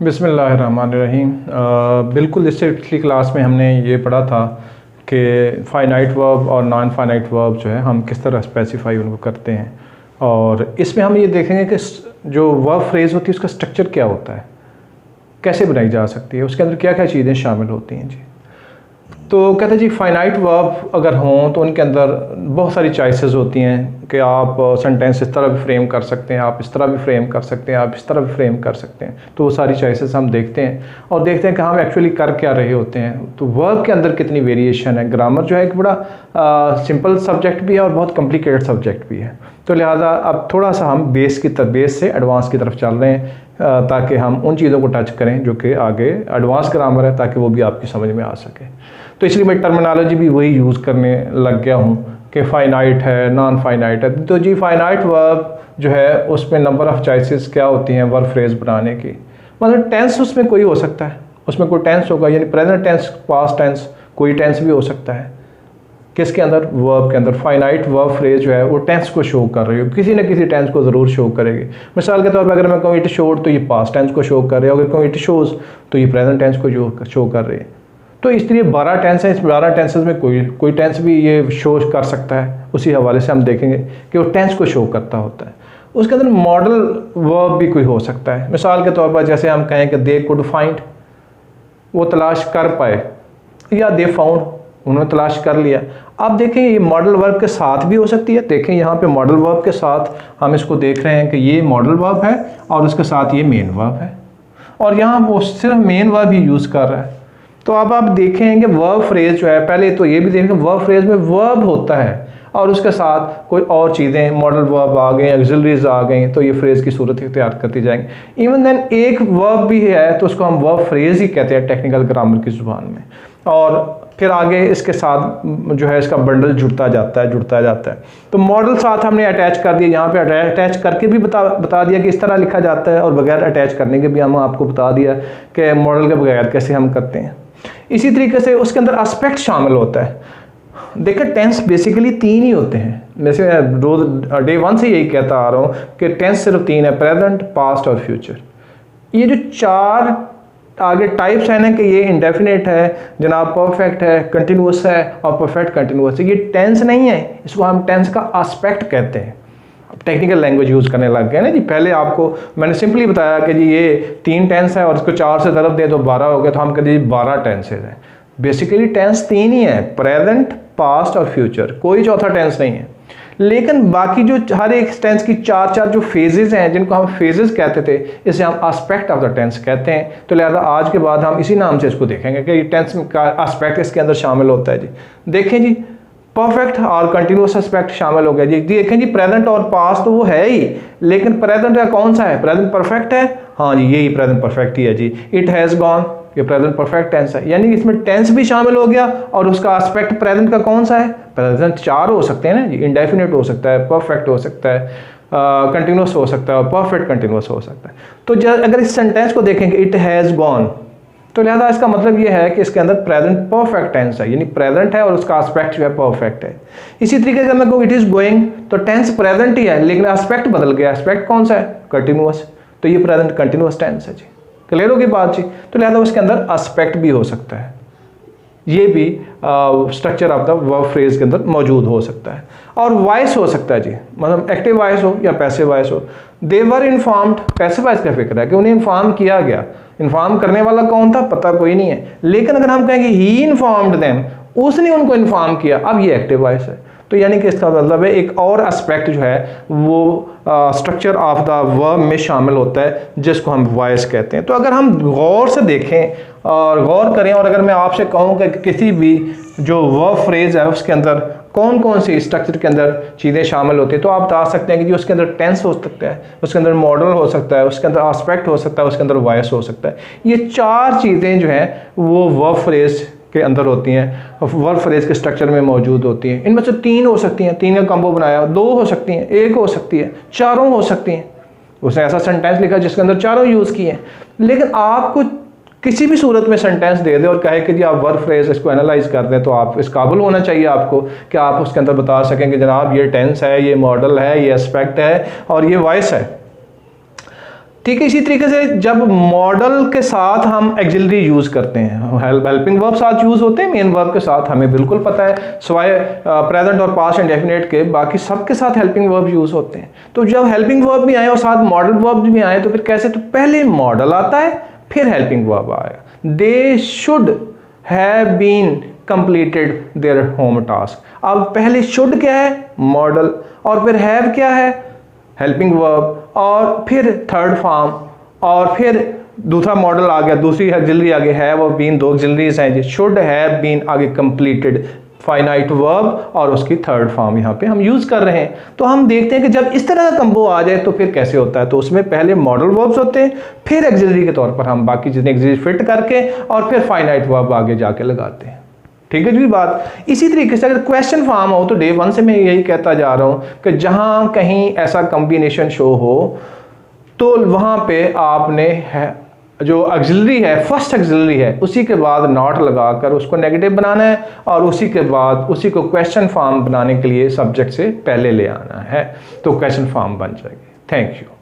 बिस्मिल्लाहिर्रहमानिर्रहीम। बिल्कुल इससे पिछली क्लास में हमने ये पढ़ा था कि फ़ाइनाइट वर्ब और नॉन फ़ाइनाइट वर्ब जो है हम किस तरह स्पेसिफ़ाई उनको करते हैं, और इसमें हम ये देखेंगे कि जो वर्ब फ्रेज़ होती है उसका स्ट्रक्चर क्या होता है, कैसे बनाई जा सकती है, उसके अंदर क्या क्या चीज़ें शामिल होती हैं जी। तो कहते हैं जी फ़ाइनाइट वर्ब अगर हों तो उनके अंदर बहुत सारी चॉइसेस होती हैं कि आप सेंटेंस इस तरह भी फ्रेम कर सकते हैं, आप इस तरह भी फ्रेम कर सकते हैं, आप इस तरह भी फ्रेम कर सकते हैं। तो वो सारी चॉइसेस हम देखते हैं और देखते हैं कि हम एक्चुअली कर क्या रहे होते हैं। तो वर्ब के अंदर कितनी वेरिएशन है। ग्रामर जो है एक बड़ा सिंपल सब्जेक्ट भी है और बहुत कॉम्प्लिकेटेड सब्जेक्ट भी है। तो लिहाजा अब थोड़ा सा हम बेस से एडवांस की तरफ चल रहे हैं ताकि हम उन चीज़ों को टच करें जो कि आगे एडवांस ग्रामर है, ताकि वो भी आपकी समझ में आ सके। तो इसलिए मैं टर्मिनोलॉजी भी वही यूज़ करने लग गया हूँ कि फ़ाइनाइट है, नॉन फ़ाइनाइट है। तो जी फ़ाइनाइट वर्ब जो है उसमें नंबर ऑफ़ चॉइसेस क्या होती हैं वर्ब फ्रेज़ बनाने की। मतलब टेंस उसमें कोई हो सकता है, उसमें कोई टेंस होगा, यानी प्रेजेंट टेंस, पास्ट टेंस, कोई टेंस भी हो सकता है। किसके अंदर? वर्ब के अंदर। फ़ाइनाइट वर्ब फ्रेज जो है वो टेंस को शो कर रही है, किसी न किसी टेंस को ज़रूर शो करेगी। मिसाल के तौर पर अगर मैं कहूँ इट शोड तो ये पास्ट टेंस को शो कर रही है, अगर कहूँ इट शोज़ तो ये प्रेजेंट टेंस को शो कर रही है। तो इसलिए 12 टेंस है, इस 12 टेंसेस में कोई टेंस भी ये शो कर सकता है। उसी हवाले से हम देखेंगे कि वो टेंस को शो करता होता है। उसके अंदर मॉडल वर्ब भी कोई हो सकता है। मिसाल के तौर पर जैसे हम कहें कि दे कुड फाइंड, वो तलाश कर पाए, या दे फाउंड, उन्होंने तलाश कर लिया। अब देखें ये मॉडल वर्ब के साथ भी हो सकती है। देखें यहाँ पे मॉडल वर्ब के साथ हम इसको देख रहे हैं कि ये मॉडल वर्ब है और उसके साथ ये मेन वर्ब है, और यहाँ वो सिर्फ मेन वर्ब ही यूज़ कर रहा है। तो अब आप देखेंगे वर्ब फ्रेज जो है, पहले तो ये भी देखेंगे वर्ब फ्रेज में वर्ब होता है और उसके साथ कोई और चीज़ें, मॉडल वर्ब आ गए, ऑक्सिलरीज आ गई, तो ये फ्रेज़ की सूरत इख्तियार करती जाएंगी। इवन देन एक वर्ब भी है तो उसको हम वर्ब फ्रेज़ ही कहते हैं टेक्निकल ग्रामर की ज़ुबान में, और फिर आगे इसके साथ जो है इसका बंडल जुड़ता जाता है। तो मॉडल साथ हमने अटैच कर दिया, यहाँ पे अटैच करके भी बता दिया कि इस तरह लिखा जाता है, और बगैर अटैच करने के भी हम आपको बता दिया कि मॉडल के बगैर कैसे हम करते हैं। इसी तरीके से उसके अंदर एस्पेक्ट शामिल होता है। देखिए टेंस बेसिकली 3 ही होते हैं। जैसे रोज डे 1 से यही कहता आ रहा हूँ कि टेंस सिर्फ 3 है, प्रेजेंट, पास्ट और फ्यूचर। ये जो 4 आगे टाइप्स है ना कि ये इंडेफिनेट है जनाब, परफेक्ट है, कंटिन्यूस है और परफेक्ट कंटिन्यूस है, ये टेंस नहीं है, इसको हम टेंस का एस्पेक्ट कहते हैं। टेक्निकल लैंग्वेज यूज़ करने लग गए ना जी। पहले आपको मैंने सिंपली बताया कि जी ये 3 टेंस है और इसको 4 से ज़रब दें तो 12 हो गया, तो हम कहते हैं 12 टेंसेज हैं। बेसिकली टेंस 3 ही है, प्रेजेंट, पास्ट और फ्यूचर, कोई चौथा टेंस नहीं है। लेकिन बाकी जो हर एक टेंस की 4 जो फेजेस हैं, जिनको हम फेजेस कहते थे, इसे हम एस्पेक्ट ऑफ द टेंस कहते हैं। तो लिहाजा आज के बाद हम इसी नाम से इसको देखेंगे कि टेंस का एस्पेक्ट इसके अंदर शामिल होता है जी। देखें जी, परफेक्ट और कंटिन्यूस एस्पेक्ट शामिल हो गया जी। देखें जी, प्रेजेंट और पास्ट तो वो है ही, लेकिन प्रेजेंट का कौन सा है? प्रेजेंट परफेक्ट है, हाँ जी यही प्रेजेंट परफेक्ट ही है जी। इट हैज़ गॉन, ये प्रेजेंट परफेक्ट टेंस है, यानी इसमें टेंस भी शामिल हो गया और उसका एस्पेक्ट प्रेजेंट का कौन सा है? प्रेजेंट 4 हो सकते हैं ना जी, इंडेफिनिट हो सकता है, परफेक्ट हो सकता है, कंटिन्यूस हो सकता है और परफेक्ट कंटिन्यूस हो सकता है। तो अगर इस सेंटेंस को देखेंगे इट हैज़ गॉन, तो लिहाजा इसका मतलब ये है कि इसके अंदर प्रेजेंट परफेक्ट टेंस है, यानी प्रेजेंट है और उसका एस्पेक्ट जो है परफेक्ट है। इसी तरीके से मैं कहूँ इट इज़ गोइंग, तो टेंस प्रेजेंट ही है लेकिन एस्पेक्ट बदल गया। एस्पेक्ट कौन सा है? कंटिन्यूस, तो ये प्रेजेंट कंटिन्यूस टेंस है जी। क्लियर होगी बात जी। तो लिहाजा उसके अंदर एस्पेक्ट भी हो सकता है, ये भी structure of the verb phrase के अंदर मौजूद हो सकता है। और वॉइस हो सकता है जी, मतलब एक्टिव वॉइस हो या पैसिव वॉइस हो। दे वर इन्फॉर्म्ड, पैसिव वॉइस का फिक्र है कि उन्हें इन्फॉर्म किया गया। इन्फॉर्म करने वाला कौन था? पता कोई नहीं है, लेकिन अगर हम कहेंगे ही इन्फॉर्म्ड देम, उसने उनको इन्फॉर्म किया, अब ये एक्टिव वॉइस है। तो यानी कि इसका मतलब है एक और एस्पेक्ट जो है वो स्ट्रक्चर ऑफ द वर्ब में शामिल होता है, जिसको हम वॉइस कहते हैं। तो अगर हम गौर से देखें और गौर करें, और अगर मैं आपसे कहूँ कि किसी भी जो वर्ब फ्रेज है उसके अंदर कौन कौन सी स्ट्रक्चर के अंदर चीज़ें शामिल होती हैं, तो आप बता सकते हैं कि जी उसके अंदर टेंस हो सकता है, उसके अंदर मॉडल हो सकता है, उसके अंदर एस्पेक्ट हो सकता है, उसके अंदर वॉइस हो सकता है। ये 4 चीज़ें जो हैं वो वर्ब फ्रेज के अंदर होती हैं, वर्ब फ्रेज के स्ट्रक्चर में मौजूद होती हैं। इनमें से 3 हो सकती हैं, 3 का कॉम्बो बनाया, 2 हो सकती हैं, 1 हो सकती है, 4 हो सकती हैं। उसने ऐसा सेंटेंस लिखा जिसके अंदर 4 यूज़ किए हैं। लेकिन आपको किसी भी सूरत में सेंटेंस दे दे और कहे कि जी आप वर्ब फ्रेज इसको एनालाइज कर दें, तो आप इस काबिल होना चाहिए आपको कि आप उसके अंदर बता सकें कि जनाब ये टेंस है, ये मॉडल है, ये एस्पेक्ट है और ये वॉइस है। ठीक है। इसी तरीके से जब मॉडल के साथ हम एक्सिलरी यूज़ करते हैं, हेल्पिंग वर्ब साथ यूज़ होते हैं, मेन वर्ब के साथ हमें बिल्कुल पता है, सिवाय प्रेजेंट और पास्ट इंडेफिनिट के बाकी सबके साथ हेल्पिंग वर्ब यूज़ होते हैं। तो जब हेल्पिंग वर्ब भी आए और साथ मॉडल वर्ब भी आए तो फिर कैसे, तो पहले मॉडल आता है फिर हेल्पिंग वर्ब आएगा। They should have been completed their home task. अब पहले शुड क्या है, मॉडल, और फिर हैव क्या है, हेल्पिंग वर्ब, और फिर थर्ड फॉर्म, और फिर दूसरा मॉडल आ गया, दूसरी ऑक्सिलरी आ गई, हैव और बीन, दो ऑक्सिलरीज हैं जी, शुड हैव बीन आगे कंप्लीटेड फाइनाइट वर्ब और उसकी थर्ड फॉर्म यहाँ पे हम यूज़ कर रहे हैं। तो हम देखते हैं कि जब इस तरह का कंबो आ जाए तो फिर कैसे होता है। तो उसमें पहले मॉडल वर्ब्स होते हैं, फिर ऑक्सिलरी के तौर पर हम बाकी चीज़ें ऑक्सिलरी फिट करके और फिर फाइनाइट वर्ब आगे जाके लगाते हैं। ठीक है जी बात। इसी तरीके से अगर क्वेश्चन फॉर्म हो तो डे वन से मैं यही कहता जा रहा हूँ कि जहाँ कहीं ऐसा कॉम्बिनेशन शो हो तो वहाँ पे आपने जो ऑक्सिलरी है, फर्स्ट ऑक्सिलरी है, उसी के बाद नॉट लगाकर उसको नेगेटिव बनाना है और उसी के बाद उसी को क्वेश्चन फॉर्म बनाने के लिए सब्जेक्ट से पहले ले आना है, तो क्वेश्चन फॉर्म बन जाएगी। Thank you.